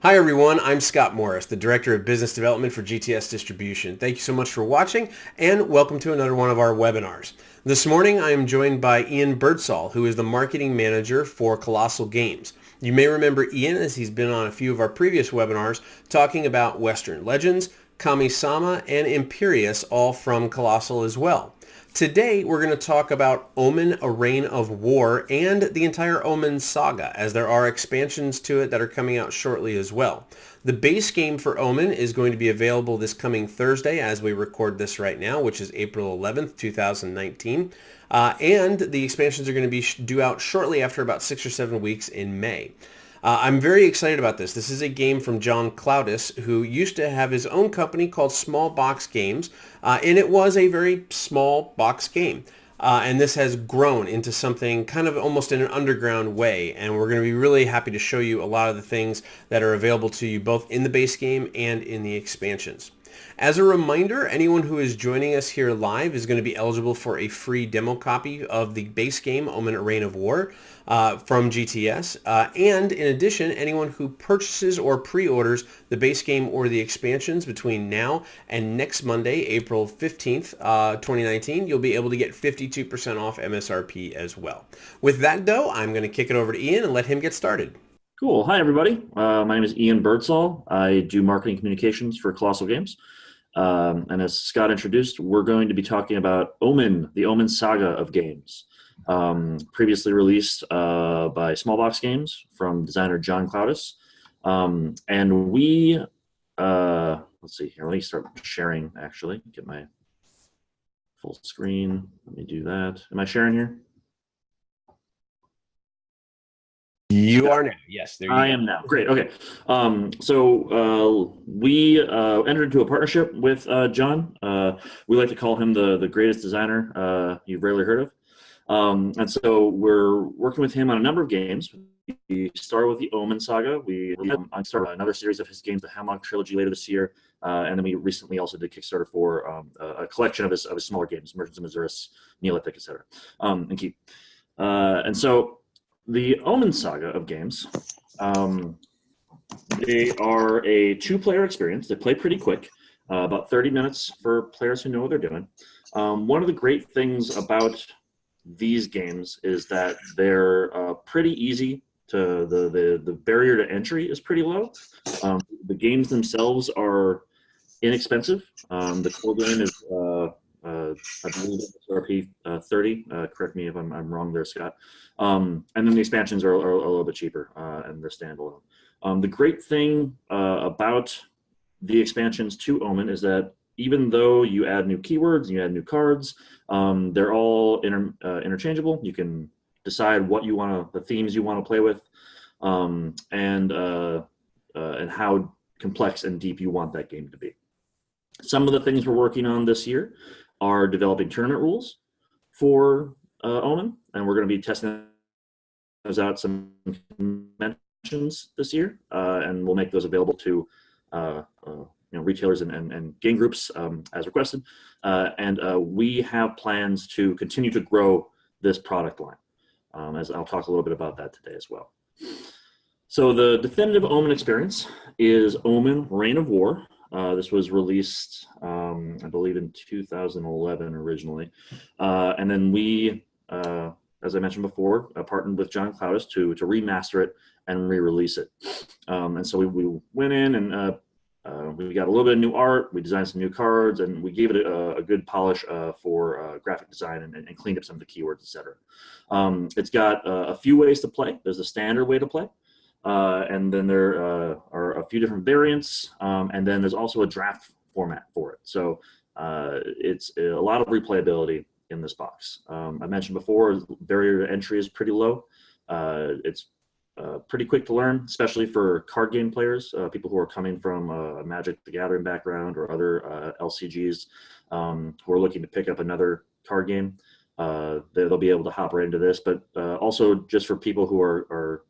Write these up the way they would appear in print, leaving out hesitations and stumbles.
Hi everyone, I'm Scott Morris, the Director of Business Development for GTS Distribution. Thank you so much for watching and welcome to another one of our webinars. This morning I am joined by Ian Birdsall, who is the Marketing Manager for Kolossal Games. You may remember Ian as he's been on a few of our previous webinars talking about Western Legends, Kami-sama, and Imperius, all from Kolossal as well. Today, we're going to talk about Omen, A Reign of War, and the entire Omen Saga, as there are expansions to it that are coming out shortly as well. The base game for Omen is going to be available this coming Thursday as we record this right now, which is April 11th, 2019. And the expansions are going to be due out shortly after about 6 or 7 weeks in May. I'm very excited about this. This is a game from John Cloudis, who used to have his own company called Small Box Games, and it was a very small box game. And this has grown into something kind of almost in an underground way, and we're going to be really happy to show you a lot of the things that are available to you both in the base game and in the expansions. As a reminder, anyone who is joining us here live is going to be eligible for a free demo copy of the base game, Omen Reign of War, from GTS. And in addition, anyone who purchases or pre-orders the base game or the expansions between now and next Monday, April 15th, 2019, you'll be able to get 52% off MSRP as well. With that, though, I'm going to kick it over to Ian and let him get started. Cool. Hi, everybody. My name is Ian Birdsall. I do marketing communications for Kolossal Games. And as Scott introduced, we're going to be talking about Omen, the Omen Saga of games, previously released by Smallbox Games from designer John Cloudis. And we, let's see here, let me start sharing, actually, get my full screen. Let me do that. Am I sharing here? You are now. Yes, there you go. I am now. Great. Okay. We entered into a partnership with John. We like to call him the greatest designer you've rarely heard of. And so we're working with him on a number of games. We started with the Omen Saga. We started another series of his games, the Hammock Trilogy, later this year. And then we recently also did Kickstarter for a collection of his smaller games, Merchants of Mazuris, Neolithic, etc. And Keep. And so the Omen Saga of games, they are a two-player experience. They play pretty quick, about 30 minutes for players who know what they're doing. One of the great things about these games is that they're pretty easy to, the barrier to entry is pretty low. The games themselves are inexpensive. The core game is I believe MSRP 30. Correct me if I'm wrong there, Scott. And then the expansions are a little bit cheaper, and they're standalone. The great thing about the expansions to Omen is that even though you add new keywords, you add new cards, they're all interchangeable. You can decide what you want to, the themes you want to play with, and how complex and deep you want that game to be. Some of the things we're working on this year are developing tournament rules for Omen, and we're going to be testing those out some conventions this year, and we'll make those available to retailers and game groups as requested. And we have plans to continue to grow this product line, as I'll talk a little bit about that today as well. So the definitive Omen experience is Omen Reign of War. This was released, I believe, in 2011 originally. And then we, as I mentioned before, partnered with John Cloudis to remaster it and re-release it. And so we went in and we got a little bit of new art, we designed some new cards, and we gave it a good polish for graphic design and cleaned up some of the keywords, etc. It's got a few ways to play. There's a standard way to play. And then there are a few different variants, and then there's also a draft format for it. So it's a lot of replayability in this box. I mentioned before, barrier to entry is pretty low. It's pretty quick to learn, especially for card game players, people who are coming from a Magic the Gathering background or other LCGs who are looking to pick up another card game. They'll be able to hop right into this, but also just for people who are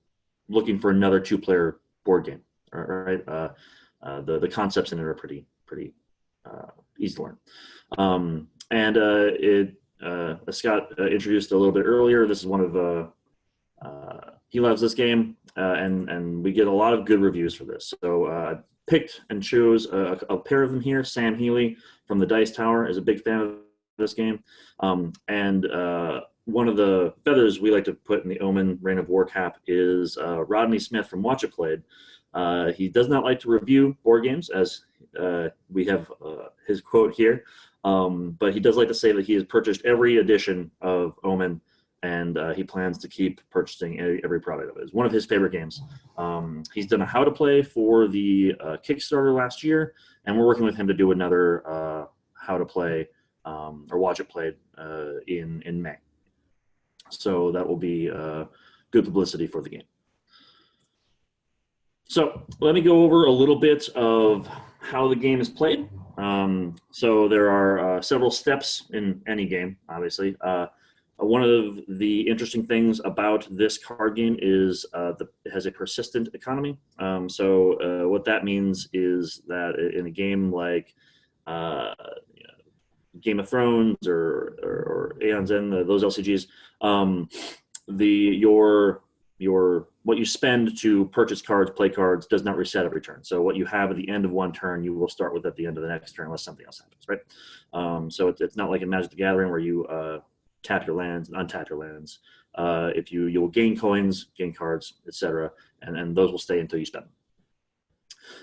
looking for another two-player board game. All right, the concepts in it are pretty easy to learn. As Scott introduced a little bit earlier, this is one of he loves this game, and we get a lot of good reviews for this. So I picked and chose a pair of them here. Sam Healy from the Dice Tower is a big fan of this game. And one of the feathers we like to put in the Omen Reign of War cap is Rodney Smith from Watch It Played. He does not like to review board games, as we have his quote here, but he does like to say that he has purchased every edition of Omen, and he plans to keep purchasing every product of it. It's one of his favorite games. He's done a how to play for the Kickstarter last year, and we're working with him to do another how to play or watch it played in May. So that will be good publicity for the game. So let me go over a little bit of how the game is played. So there are several steps in any game, obviously. One of the interesting things about this card game is it has a persistent economy. So what that means is that in a game like Game of Thrones or Aeon's End, those LCGs, your what you spend to purchase cards, play cards, does not reset every turn. So what you have at the end of one turn, you will start with at the end of the next turn, unless something else happens, right? So it's not like in Magic the Gathering where you tap your lands and untap your lands. You'll gain coins, gain cards, etc., and those will stay until you spend them.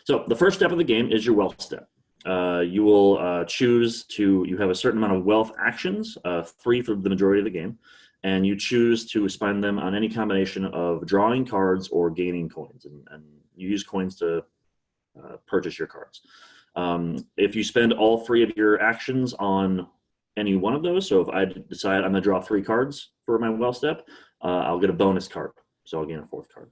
So the first step of the game is your wealth step. You will choose you have a certain amount of wealth actions, 3 for the majority of the game, and you choose to spend them on any combination of drawing cards or gaining coins, and you use coins to purchase your cards. If you spend all 3 of your actions on any one of those, so if I decide I'm going to draw 3 cards for my wealth step, I'll get a bonus card, so I'll gain a 4th card.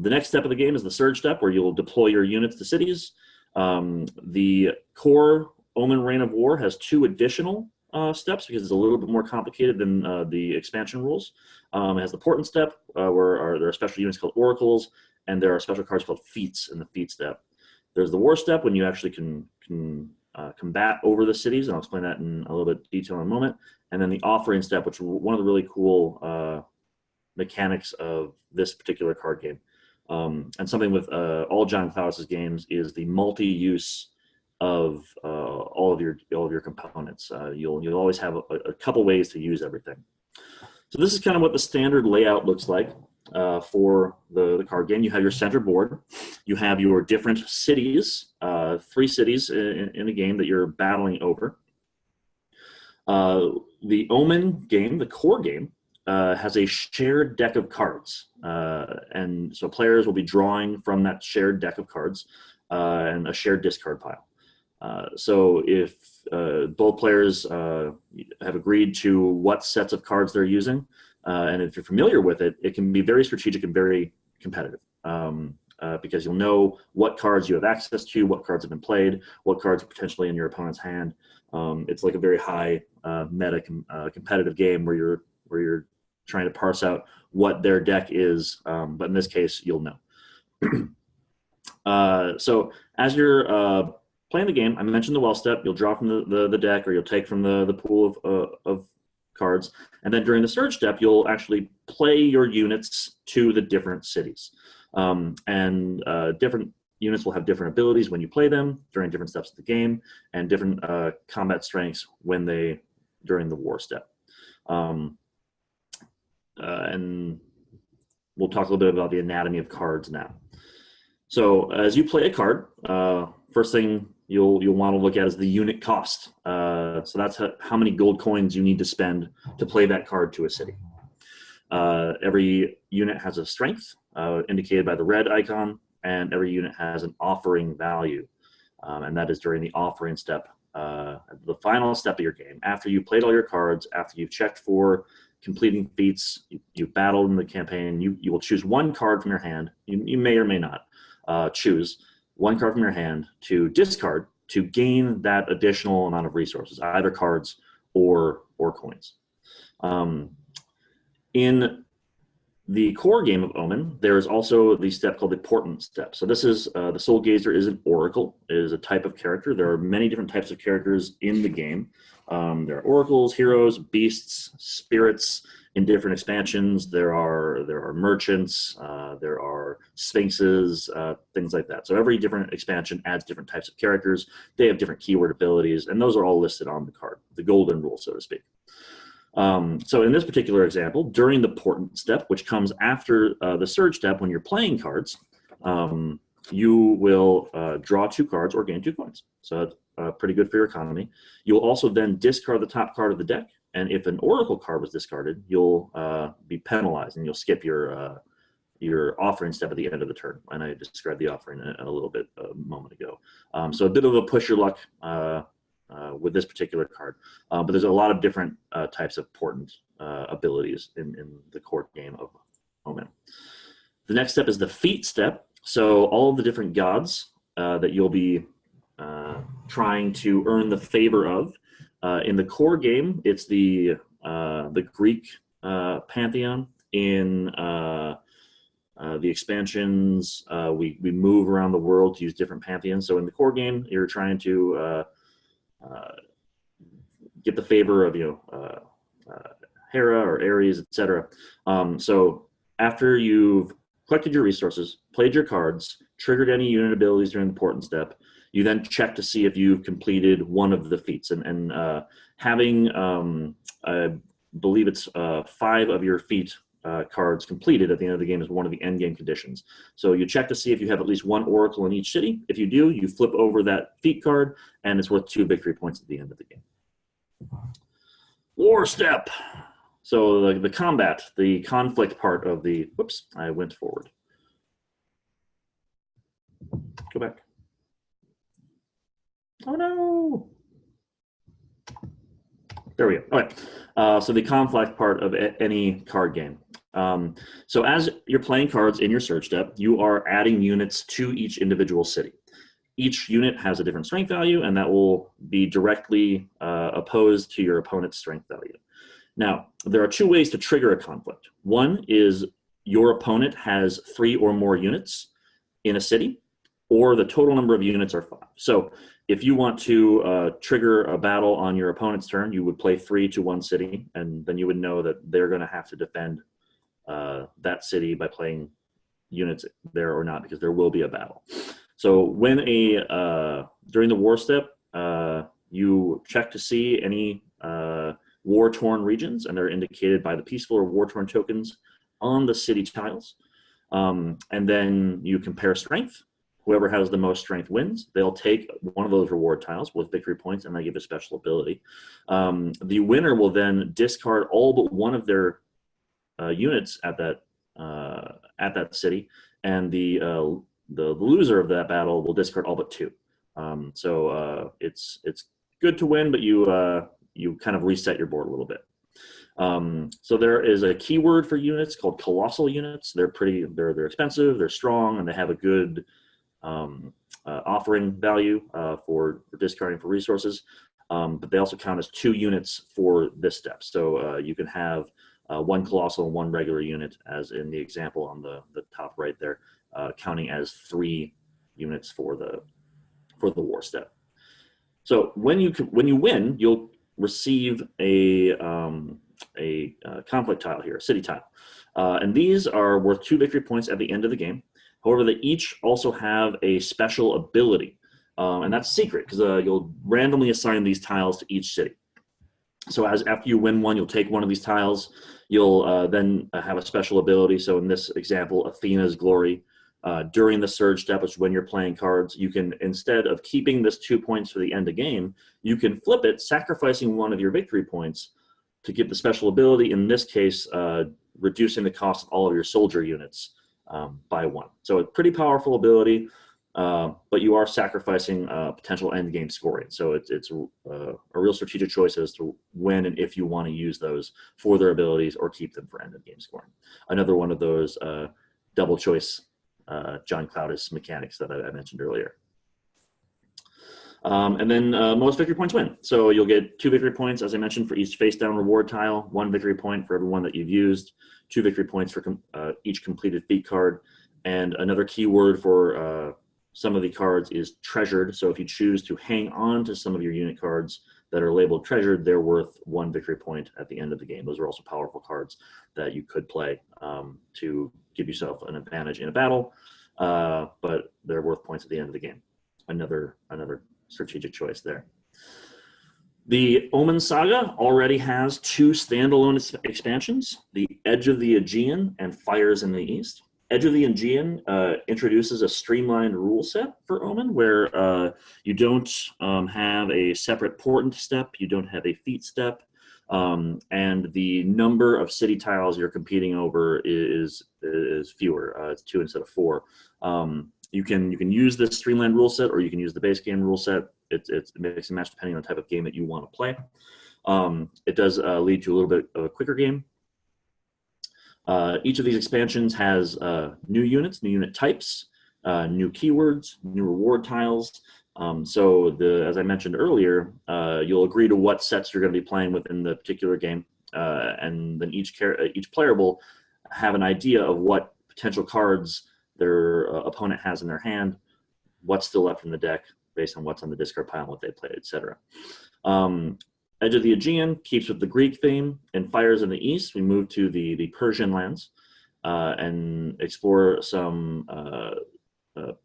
The next step of the game is the surge step, where you'll deploy your units to cities. The core Omen Reign of War has 2 additional steps because it's a little bit more complicated than the expansion rules. It has the portent step, where there are special units called oracles, and there are special cards called feats in the feat step. There's the war step, when you actually can combat over the cities, and I'll explain that in a little bit of detail in a moment. And then the offering step, which is one of the really cool mechanics of this particular card game. And something with all John Klaus's games is the multi-use of all of your components. You'll always have a couple ways to use everything. So this is kind of what the standard layout looks like for the card game. You have your center board. You have your different cities, 3 cities in a game that you're battling over. The Omen game, the core game, has a shared deck of cards. And so players will be drawing from that shared deck of cards and a shared discard pile. So if both players have agreed to what sets of cards they're using, and if you're familiar with it, it can be very strategic and very competitive, because you'll know what cards you have access to, what cards have been played, what cards are potentially in your opponent's hand. It's like a very high meta competitive game where you're trying to parse out what their deck is, but in this case, you'll know. So as you're playing the game, I mentioned the well step. You'll draw from the deck, or you'll take from the pool of cards. And then during the surge step, you'll actually play your units to the different cities. And different units will have different abilities when you play them during different steps of the game, and different combat strengths during the war step. And we'll talk a little bit about the anatomy of cards now. So as you play a card, first thing you'll want to look at is the unit cost. So that's how many gold coins you need to spend to play that card to a city. Every unit has a strength, indicated by the red icon, and every unit has an offering value. And that is during the offering step, the final step of your game. After you've played all your cards, after you've checked for completing feats, you've battled in the campaign, you will choose 1 card from your hand. You may or may not choose 1 card from your hand to discard to gain that additional amount of resources, either cards or coins. In the core game of Omen, there is also the step called the portent step. So this is the Soul Gazer is an oracle. It is a type of character. There are many different types of characters in the game. There are oracles, heroes, beasts, spirits, in different expansions, there are merchants, there are sphinxes, things like that. So every different expansion adds different types of characters. They have different keyword abilities, and those are all listed on the card, the golden rule, so to speak. So in this particular example, during the portent step, which comes after the surge step when you're playing cards, you will draw 2 cards or gain 2 coins. So that's pretty good for your economy. You'll also then discard the top card of the deck, and if an oracle card was discarded, you'll be penalized, and you'll skip your offering step at the end of the turn. And I described the offering a little bit a moment ago. So a bit of a push your luck with this particular card. But there's a lot of different types of portent abilities in the core game of Omen. The next step is the feat step. So all of the different gods that you'll be trying to earn the favor of. In the core game, it's the Greek pantheon. In the expansions, we move around the world to use different pantheons. So in the core game, you're trying to get the favor of Hera or Ares, etc. So after you've collected your resources, played your cards, triggered any unit abilities during the portent step, you then check to see if you've completed one of the feats. And having, I believe it's 5 of your feat cards completed at the end of the game is one of the end game conditions. So you check to see if you have at least 1 oracle in each city. If you do, you flip over that feat card, and it's worth 2 victory points at the end of the game. War step. So the combat, the conflict part of the, whoops, I went forward. Go back. Oh no. There we go. All right. So the conflict part of any card game. So as you're playing cards in your surge step, you are adding units to each individual city. Each unit has a different strength value, and that will be directly opposed to your opponent's strength value. Now, there are 2 ways to trigger a conflict. One is your opponent has 3 or more units in a city, or the total number of units are 5. So if you want to trigger a battle on your opponent's turn, you would play 3 to 1 city, and then you would know that they're going to have to defend that city by playing units there or not, because there will be a battle. So when during the war step, you check to see any war-torn regions, and they're indicated by the peaceful or war-torn tokens on the city tiles. And then you compare strength. Whoever has the most strength wins. They'll take one of those reward tiles with victory points, and they give a special ability. The winner will then discard all but one of their units at that city, and the loser of that battle will discard all but 2. So it's good to win, but you kind of reset your board a little bit. So there is a keyword for units called Kolossal units. They're expensive, they're strong, and they have a good offering value for discarding for resources. But they also count as 2 units for this step. So you can have 1 Kolossal and 1 regular unit, as in the example on the top right there, counting as 3 units for the war step. So when you win, you'll receive a conflict tile here, a city tile. And these are worth 2 victory points at the end of the game. However, they each also have a special ability. And that's secret, because you'll randomly assign these tiles to each city. So after you win one, you'll take one of these tiles. You'll then have a special ability. So in this example, Athena's Glory. During the surge step, which is when you're playing cards, you can, instead of keeping this 2 points for the end of game, you can flip it, sacrificing one of your victory points to get the special ability, in this case, reducing the cost of all of your soldier units by 1. So a pretty powerful ability, but you are sacrificing potential end game scoring. So it's a real strategic choice as to when and if you want to use those for their abilities or keep them for end of game scoring. Another one of those double choice John Cloudis mechanics that I mentioned earlier. And then most victory points win. So you'll get 2 victory points, as I mentioned, for each face down reward tile, 1 victory point for every one that you've used, 2 victory points for each completed feat card, and another keyword for some of the cards is treasured. So if you choose to hang on to some of your unit cards that are labeled treasured, they're worth 1 victory point at the end of the game. Those are also powerful cards that you could play to give yourself an advantage in a battle, but they're worth points at the end of the game. Another strategic choice there. The Omen Saga already has 2 standalone expansions, the Edge of the Aegean and Fires in the East. Edge of the Aegean introduces a streamlined rule set for Omen, where you don't have a separate portent step, you don't have a feat step, and the number of city tiles you're competing over is fewer. It's 2 instead of 4. You can use this streamlined rule set, or you can use the base game rule set. It's mix and match depending on the type of game that you want to play. It does lead to a little bit of a quicker game. Each of these expansions has new units, new unit types, new keywords, new reward tiles. So as I mentioned earlier, you'll agree to what sets you're going to be playing within the particular game, and then each player will have an idea of what potential cards their opponent has in their hand, what's still left in the deck based on what's on the discard pile, what they played, etc. Edge of the Aegean keeps with the Greek theme. And Fires in the East, we move to the Persian lands and explore some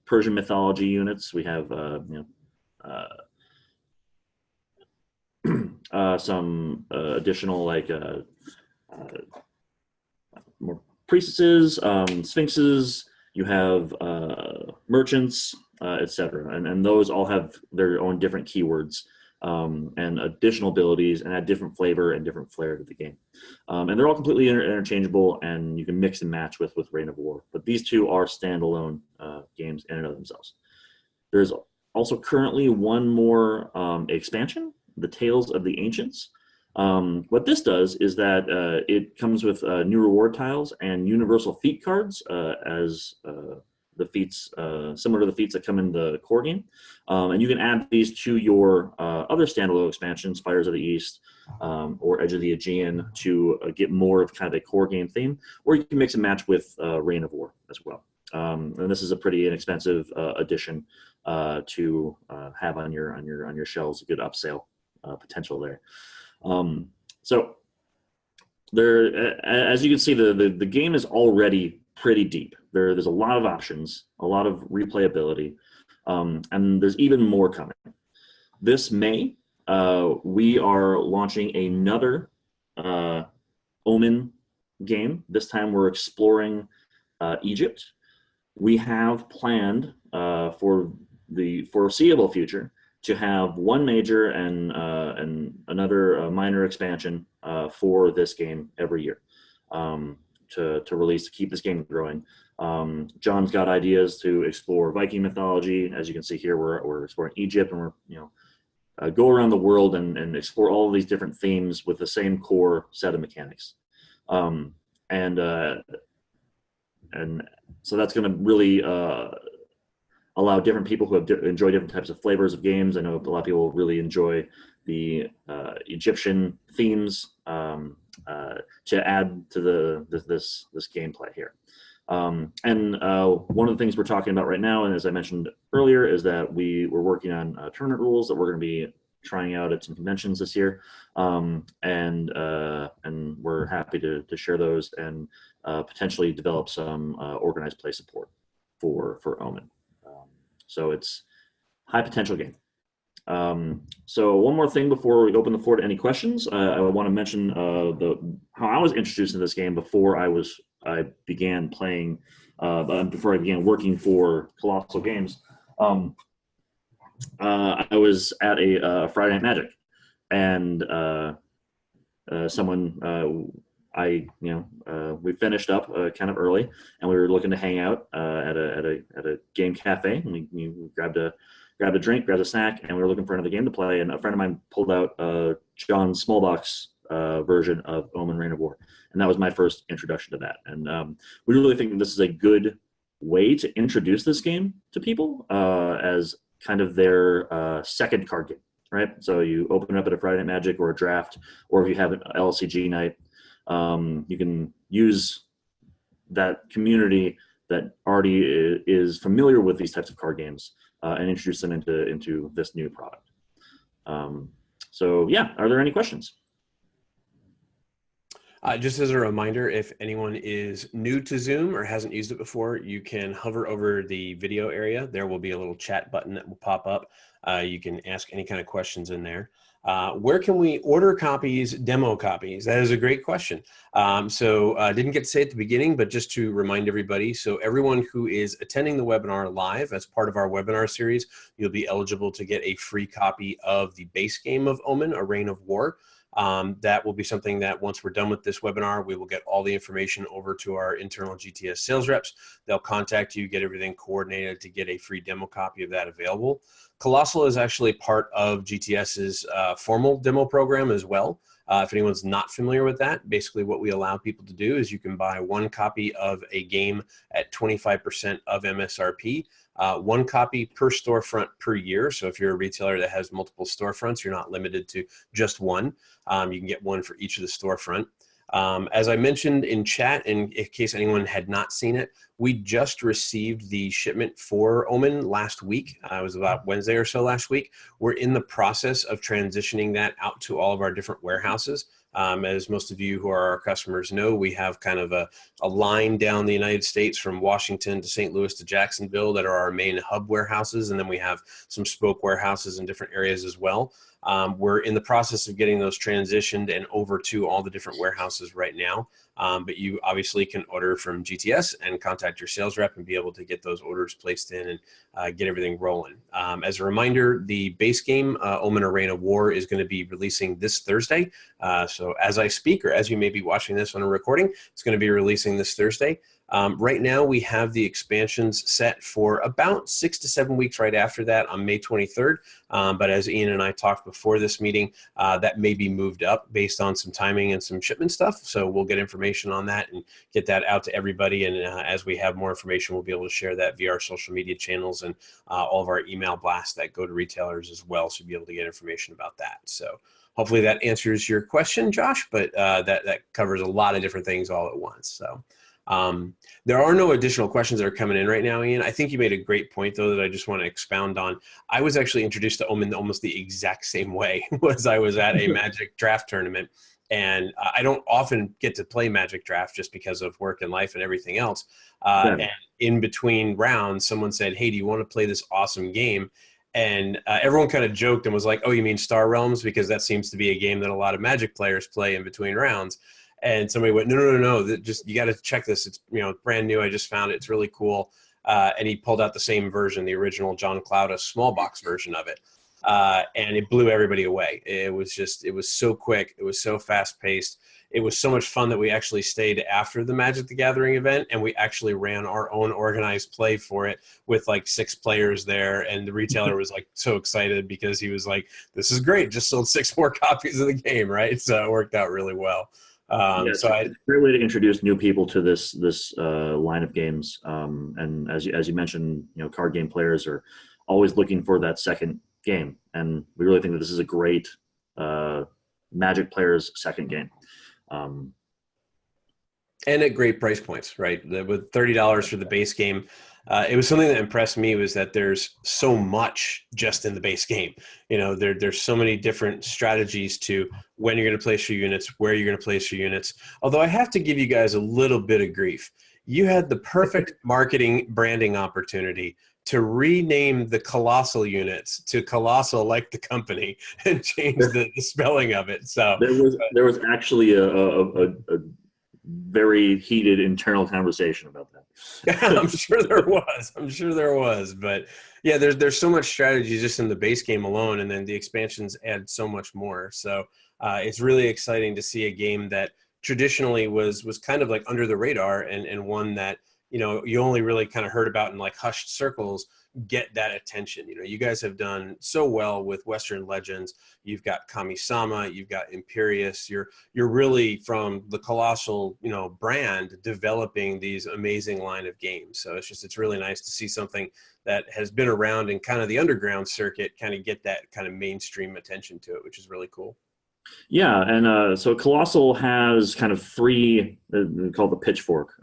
Persian mythology units. We have some additional more priestesses, sphinxes. You have merchants, etc. And those all have their own different keywords and additional abilities, and add different flavor and different flair to the game. And they're all completely interchangeable, and you can mix and match with Reign of War. But these 2 are standalone games in and of themselves. There's also currently one more expansion, the Tales of the Ancients. What this does is that it comes with new reward tiles and universal feat cards as the feats, similar to the feats that come in the core game. And you can add these to your other standalone expansions, Fires of the East or Edge of the Aegean, to get more of kind of a core game theme, or you can mix and match with Reign of War as well. And this is a pretty inexpensive addition to have on your shelves. A good upsale potential there. So there, as you can see, the game is already pretty deep. There's a lot of options, a lot of replayability, and there's even more coming. This May, we are launching another Omen game. This time we're exploring Egypt. We have planned for the foreseeable future to have one major and another minor expansion for this game every year to release, to keep this game growing. John's got ideas to explore Viking mythology. As you can see here, we're exploring Egypt, and we're go around the world and explore all of these different themes with the same core set of mechanics. And so that's going to really allow different people who enjoy different types of flavors of games. I know a lot of people really enjoy the Egyptian themes to add to this gameplay here. And one of the things we're talking about right now, and as I mentioned earlier, is that we're working on tournament rules that we're going to be trying out at some conventions this year, and we're happy to share those and potentially develop some organized play support for Omen. So it's high potential game. So one more thing before we open the floor to any questions, I want to mention how I was introduced to this game before I began playing, before I began working for Kolossal Games. I was at a Friday Night Magic, and someone we finished up kind of early, and we were looking to hang out at a game cafe, and we grabbed a drink, grabbed a snack, and we were looking for another game to play. And a friend of mine pulled out John's small box version of Omen Reign of War, and that was my first introduction to that. And we really think that this is a good way to introduce this game to people as kind of their second card game, right? So you open it up at a Friday Night Magic or a draft, or if you have an LCG night, you can use that community that already is familiar with these types of card games and introduce them into this new product. So yeah, are there any questions? Just as a reminder, if anyone is new to Zoom or hasn't used it before, you can hover over the video area. There will be a little chat button that will pop up. You can ask any kind of questions in there. Where can we order copies, demo copies? That is a great question. So I didn't get to say at the beginning, but just to remind everybody, so everyone who is attending the webinar live as part of our webinar series, you'll be eligible to get a free copy of the base game of Omen, A Reign of War. That will be something that once we're done with this webinar, we will get all the information over to our internal GTS sales reps. They'll contact you, get everything coordinated to get a free demo copy of that available. Kolossal is actually part of GTS's formal demo program as well. If anyone's not familiar with that, basically what we allow people to do is you can buy one copy of a game at 25% of MSRP. One copy per storefront per year. So if you're a retailer that has multiple storefronts, you're not limited to just one. You can get one for each of the storefront. As I mentioned in chat, and in case anyone had not seen it, we just received the shipment for Omen last week. It was about Wednesday or so last week. We're in the process of transitioning that out to all of our different warehouses. As most of you who are our customers know, we have kind of a line down the United States from Washington to St. Louis to Jacksonville that are our main hub warehouses, and then we have some spoke warehouses in different areas as well. We're in the process of getting those transitioned and over to all the different warehouses right now. But you obviously can order from GTS and contact your sales rep and be able to get those orders placed in and get everything rolling. As a reminder, the base game, Omen Reign of War, is going to be releasing this Thursday. So as I speak, or as you may be watching this on a recording, it's going to be releasing this Thursday. Right now, we have the expansions set for about 6 to 7 weeks right after that on May 23rd. But as Ian and I talked before this meeting, that may be moved up based on some timing and some shipment stuff. So we'll get information on that and get that out to everybody. And as we have more information, we'll be able to share that via our social media channels and all of our email blasts that go to retailers as well. So you'll be able to get information about that. So hopefully that answers your question, Josh, but that covers a lot of different things all at once. So. There are no additional questions that are coming in right now, Ian. I think you made a great point, though, that I just want to expound on. I was actually introduced to Omen almost the exact same way was I was at a Magic Draft tournament. And I don't often get to play Magic Draft just because of work and life and everything else. And in between rounds, someone said, hey, do you want to play this awesome game? And everyone kind of joked and was like, oh, you mean Star Realms? Because that seems to be a game that a lot of Magic players play in between rounds. And somebody went, no, just you got to check this. It's brand new. I just found it. It's really cool. And he pulled out the same version, the original John Clowda small box version of it. And it blew everybody away. It was so quick. It was so fast paced. It was so much fun that we actually stayed after the Magic the Gathering event, and we actually ran our own organized play for it with like 6 players there. And the retailer was like so excited because he was like, this is great. Just sold 6 more copies of the game, right? So it worked out really well. It's a great way to introduce new people to this line of games. And as you mentioned, card game players are always looking for that second game, and we really think that this is a great Magic player's second game. And at great price points, right? With $30 for the base game. It was something that impressed me was that there's so much just in the base game. There's so many different strategies to when you're going to place your units, where you're going to place your units. Although I have to give you guys a little bit of grief. You had the perfect marketing branding opportunity to rename the Kolossal units to Kolossal like the company and change the spelling of it. So there was actually a very heated internal conversation about that. I'm sure there was. But yeah, there's so much strategy just in the base game alone, and then the expansions add so much more. So it's really exciting to see a game that traditionally was kind of like under the radar and one that you only really kind of heard about in like hushed circles get that attention. You guys have done so well with Western Legends. You've got Kami-sama, you've got Imperius. You're really from the Kolossal, brand developing these amazing line of games. So it's really nice to see something that has been around in kind of the underground circuit kind of get that kind of mainstream attention to it, which is really cool. Yeah, and so Kolossal has kind of three, called the pitchfork,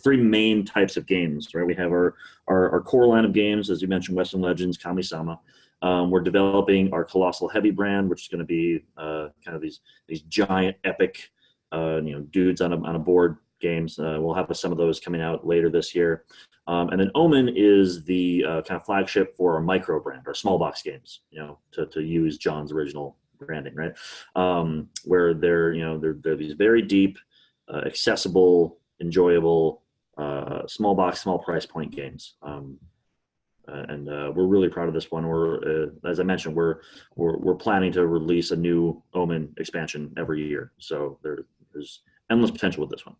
three main types of games, right? We have our core line of games, as you mentioned, Western Legends, Kami-sama. We're developing our Kolossal Heavy brand, which is going to be kind of these giant, epic, dudes on a board games. We'll have some of those coming out later this year. And then Omen is the kind of flagship for our micro brand, our small box games, to use John's original branding, right? Where they're these very deep, accessible, enjoyable, small box, small price point games. And we're really proud of this one. We're, as I mentioned, we're planning to release a new Omen expansion every year. So there's endless potential with this one.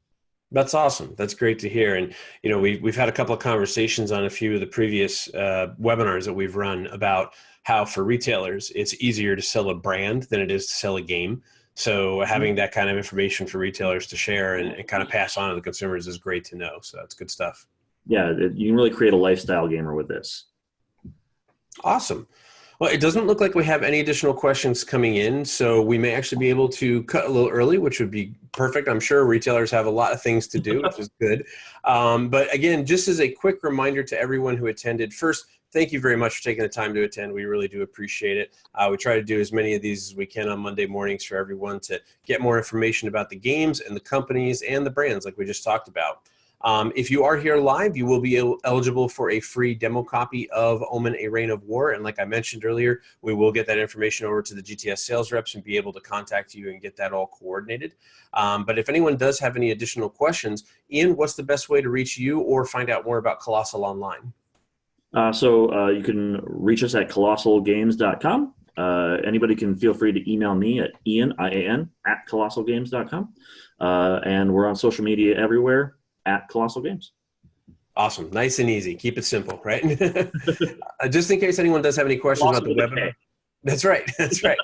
That's awesome. That's great to hear. And, we've had a couple of conversations on a few of the previous webinars that we've run about how for retailers, it's easier to sell a brand than it is to sell a game. So having that kind of information for retailers to share and kind of pass on to the consumers is great to know. So that's good stuff. Yeah, you can really create a lifestyle gamer with this. Awesome. Well, it doesn't look like we have any additional questions coming in, so we may actually be able to cut a little early, which would be perfect. I'm sure retailers have a lot of things to do, which is good. But again, just as a quick reminder to everyone who attended, first, thank you very much for taking the time to attend. We really do appreciate it. We try to do as many of these as we can on Monday mornings for everyone to get more information about the games and the companies and the brands like we just talked about. If you are here live, you will be eligible for a free demo copy of Omen: A Reign of War. And like I mentioned earlier, we will get that information over to the GTS sales reps and be able to contact you and get that all coordinated. But if anyone does have any additional questions, Ian, what's the best way to reach you or find out more about Kolossal online? So you can reach us at kolossalgames.com. Anybody can feel free to email me at Ian, I-A-N, at kolossalgames.com. And we're on social media everywhere at Kolossal Games. Awesome. Nice and easy. Keep it simple, right? Just in case anyone does have any questions about the webinar. That's right. That's right.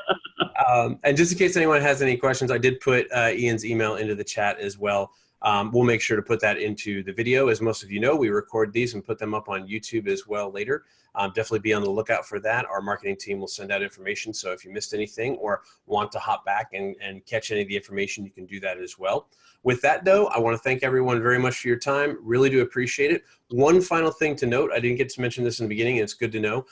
And just in case anyone has any questions, I did put Ian's email into the chat as well. We'll make sure to put that into the video. As most of you know, we record these and put them up on YouTube as well later. Definitely be on the lookout for that. Our marketing team will send out information. So if you missed anything or want to hop back and catch any of the information, you can do that as well. With that, though, I want to thank everyone very much for your time. Really do appreciate it. One final thing to note, I didn't get to mention this in the beginning, and it's good to know.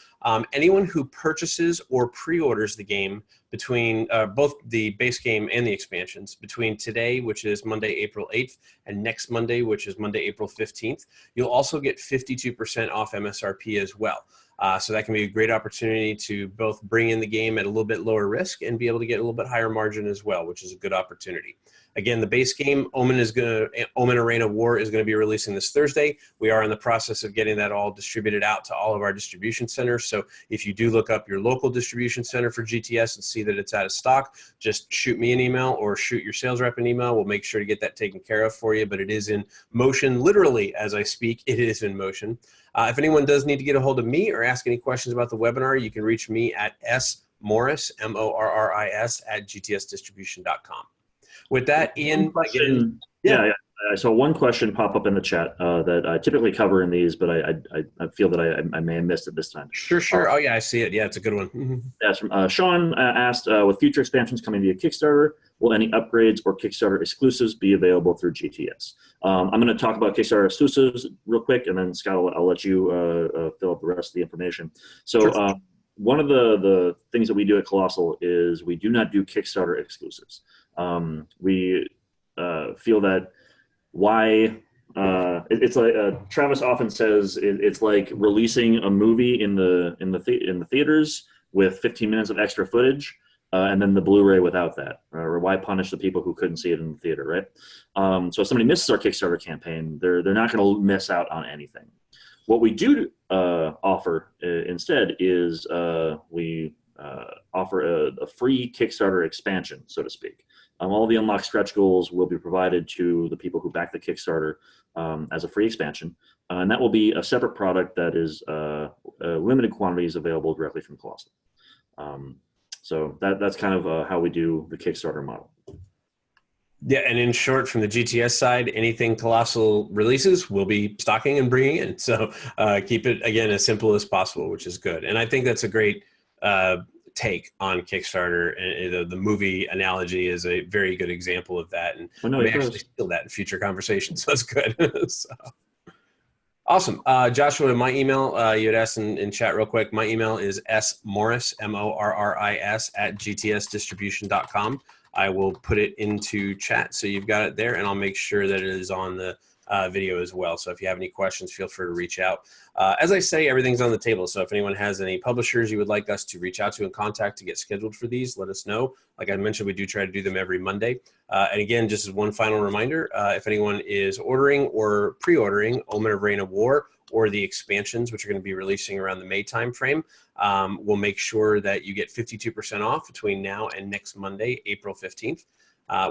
Anyone who purchases or pre-orders the game between both the base game and the expansions between today, which is Monday, April 8th, and next Monday, which is Monday, April 15th, you'll also get 52% off MSRP as well. So that can be a great opportunity to both bring in the game at a little bit lower risk and be able to get a little bit higher margin as well, which is a good opportunity. Again, the base game, Omen Reign of War, is going to be releasing this Thursday. We are in the process of getting that all distributed out to all of our distribution centers. So if you do look up your local distribution center for GTS and see that it's out of stock, just shoot me an email or shoot your sales rep an email. We'll make sure to get that taken care of for you, but it is in motion. Literally, as I speak, it is in motion. If anyone does need to get a hold of me or ask any questions about the webinar, you can reach me at smorris, M-O-R-R-I-S, at gtsdistribution.com. With that, Ian, again, yeah. So one question pop up in the chat that I typically cover in these, but I feel that I may have missed it this time. Sure. Oh yeah, I see it. Yeah, it's a good one. That's from Sean asked, with future expansions coming via Kickstarter, will any upgrades or Kickstarter exclusives be available through GTS? I'm going to talk about Kickstarter exclusives real quick, and then Scott, I'll let you fill up the rest of the information. So sure. One of the things that we do at Kolossal is we do not do Kickstarter exclusives. We feel that it's like Travis often says it's like releasing a movie in the theaters with 15 minutes of extra footage and then the Blu-ray without that, or why punish the people who couldn't see it in the theater, right? So if somebody misses our Kickstarter campaign, they're not going to miss out on anything. What we do offer instead is we offer a free Kickstarter expansion, so to speak. All the unlocked stretch goals will be provided to the people who back the Kickstarter as a free expansion. And that will be a separate product that is limited quantities available directly from Kolossal. So that's kind of how we do the Kickstarter model. Yeah, and in short, from the GTS side, anything Kolossal releases, we'll be stocking and bringing in. So keep it, again, as simple as possible, which is good. And I think that's a great take on Kickstarter. And the movie analogy is a very good example of that. And Oh, no, we may it actually does. steal that in future conversations. So that's good. So, awesome. Joshua, my email, you had asked in chat real quick. My email is smorris, MORRIS, @gtsdistribution.com. I will put it into chat so you've got it there, and I'll make sure that it is on the video as well. So if you have any questions, feel free to reach out. As I say, everything's on the table. So if anyone has any publishers you would like us to reach out to and contact to get scheduled for these, let us know. Like I mentioned, we do try to do them every Monday. And again, just as one final reminder, if anyone is ordering or pre-ordering Omen Reign of War or the expansions, which are going to be releasing around the May timeframe, we'll make sure that you get 52% off between now and next Monday, April 15th.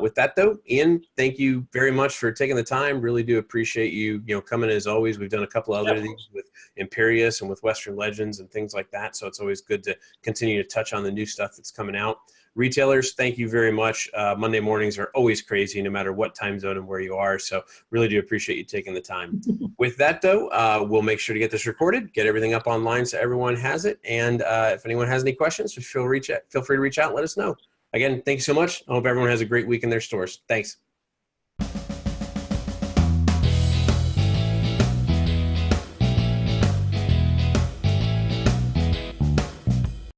With that, though, Ian, thank you very much for taking the time. Really do appreciate you, coming as always. We've done a couple other of these with Imperius and with Western Legends and things like that. So it's always good to continue to touch on the new stuff that's coming out. Retailers, thank you very much. Monday mornings are always crazy, no matter what time zone and where you are. So really do appreciate you taking the time. With that, though, we'll make sure to get this recorded, get everything up online so everyone has it. And if anyone has any questions, feel free to reach out and let us know. Again, thank you so much. I hope everyone has a great week in their stores. Thanks.